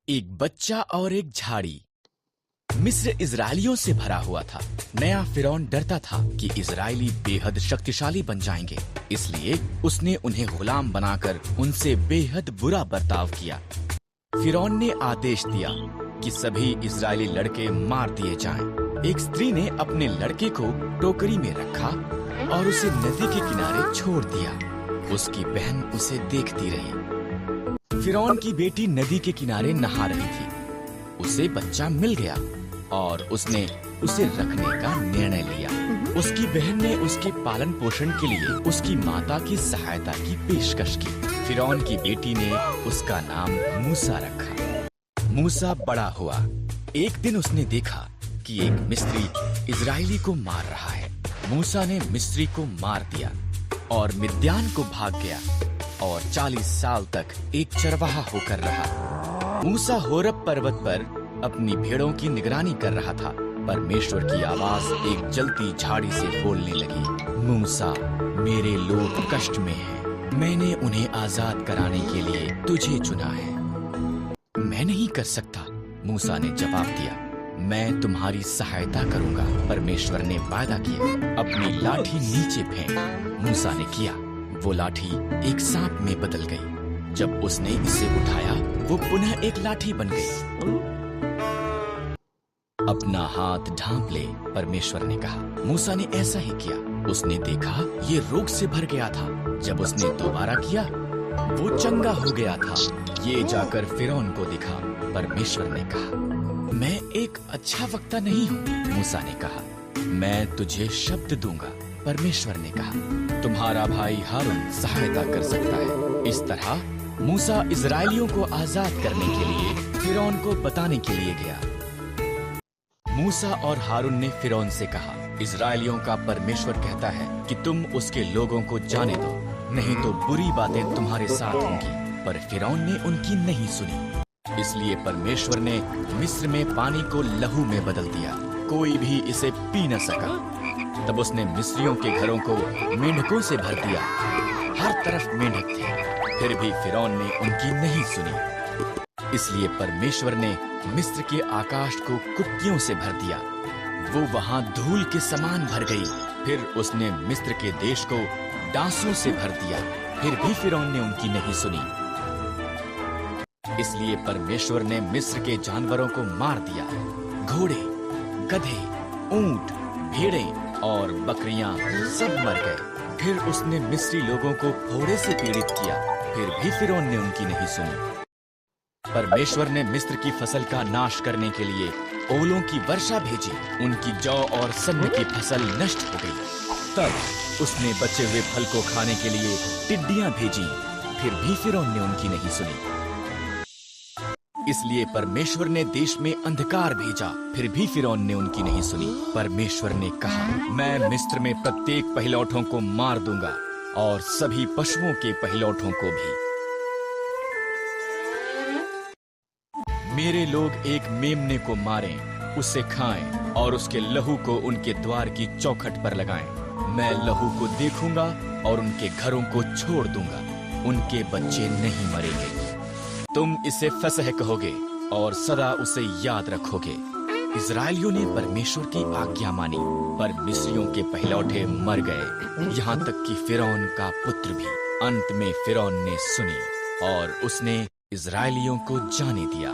एक बच्चा और एक झाड़ी। मिस्र इजरायलियों से भरा हुआ था। नया फिरौन डरता था कि इजरायली बेहद शक्तिशाली बन जाएंगे, इसलिए उसने उन्हें गुलाम बनाकर उनसे बेहद बुरा बर्ताव किया। फिरौन ने आदेश दिया कि सभी इजरायली लड़के मार दिए जाएं। एक स्त्री ने अपने लड़के को टोकरी में रखा और उसे नदी के किनारे छोड़ दिया। उसकी बहन उसे देखती रही। फिरौन की बेटी नदी के किनारे नहा रही थी। उसे बच्चा मिल गया और उसने उसे रखने का निर्णय लिया। उसकी बहन ने उसके पालन पोषण के लिए उसकी माता की सहायता की पेशकश की। फिरौन की बेटी ने उसका नाम मूसा रखा। मूसा बड़ा हुआ। एक दिन उसने देखा कि एक मिस्री इजरायली को मार रहा है। मूसा ने मिस्री को मार दिया और मिद्यान को भाग गया और 40 साल तक एक चरवाहा होकर रहा। मूसा होरब पर्वत पर अपनी भेड़ों की निगरानी कर रहा था। परमेश्वर की आवाज एक जलती झाड़ी से बोलने लगी, मूसा, मेरे लोग कष्ट में हैं। मैंने उन्हें आजाद कराने के लिए तुझे चुना है। मैं नहीं कर सकता, मूसा ने जवाब दिया। मैं तुम्हारी सहायता करूंगा, परमेश्वर ने वादा किया। अपनी लाठी नीचे फेंक। मूसा ने किया। वो लाठी एक सांप में बदल गई। जब उसने इसे उठाया, वो पुनः एक लाठी बन गई। अपना हाथ ढांप ले, परमेश्वर ने कहा। मूसा ने ऐसा ही किया। उसने देखा ये रोग से भर गया था। जब उसने दोबारा किया, वो चंगा हो गया था। ये जाकर फिरौन को दिखा। परमेश्वर ने कहा, मैं एक अच्छा वक्ता नहीं हूँ। मूसा ने कहा, मैं तुझे शब्द दूंगा। परमेश्वर ने कहा, तुम्हारा भाई हारून सहायता कर सकता है। इस तरह मूसा इजरायलियों को आजाद करने के लिए फिरौन को बताने के लिए गया। मूसा और हारून ने फिरौन से कहा, इजरायलियों का परमेश्वर कहता है कि तुम उसके लोगों को जाने दो, नहीं तो बुरी बातें तुम्हारे साथ होंगी। पर फिरौन ने उनकी नहीं सुनी। इसलिए परमेश्वर ने मिस्र में पानी को लहू में बदल दिया। कोई भी इसे पी न सका। तब उसने मिस्रियों के घरों को मेंढकों से भर दिया। हर तरफ मेंढक थे, फिर भी फिरौन ने उनकी नहीं सुनी। इसलिए परमेश्वर ने मिस्र के आकाश को कुक्कियों से भर दिया। वो वहां धूल के समान भर गई। फिर उसने मिस्र के देश को डांसों से भर दिया। फिर भी फिरौन ने उनकी नहीं सुनी। इसलिए परमेश्वर ने मिस्र के जानवरों को मार दिया। घोड़े, गधे, ऊंट, भेड़ें और बकरियां सब मर गए। फिर उसने मिस्री लोगों को फोड़े से पीड़ित किया। फिर भी फिरौन ने उनकी नहीं सुनी। परमेश्वर ने मिस्र की फसल का नाश करने के लिए ओलों की वर्षा भेजी। उनकी जौ और सन्न की फसल नष्ट हो गई। तब उसने बचे हुए फल को खाने के लिए टिड्डियां भेजी। फिर भी फिरौन ने उनकी नहीं सुनी। इसलिए परमेश्वर ने देश में अंधकार भेजा। फिर भी फिरौन ने उनकी नहीं सुनी। परमेश्वर ने कहा, मैं मिस्र में प्रत्येक पहिलौठों को मार दूंगा और सभी पशुओं के पहिलौठों को भी। मेरे लोग एक मेमने को मारें, उसे खाएं और उसके लहू को उनके द्वार की चौखट पर लगाएं। मैं लहू को देखूंगा और उनके घरों को छोड़ दूंगा। उनके बच्चे नहीं मरेंगे। तुम इसे फसह कहोगे और सदा उसे याद रखोगे। इजरायलियों ने परमेश्वर की आज्ञा मानी, पर मिस्रियों के पहिलौठे मर गए, यहाँ तक कि फिरौन का पुत्र भी। अंत में फिरौन ने सुनी और उसने इजरायलियों को जाने दिया।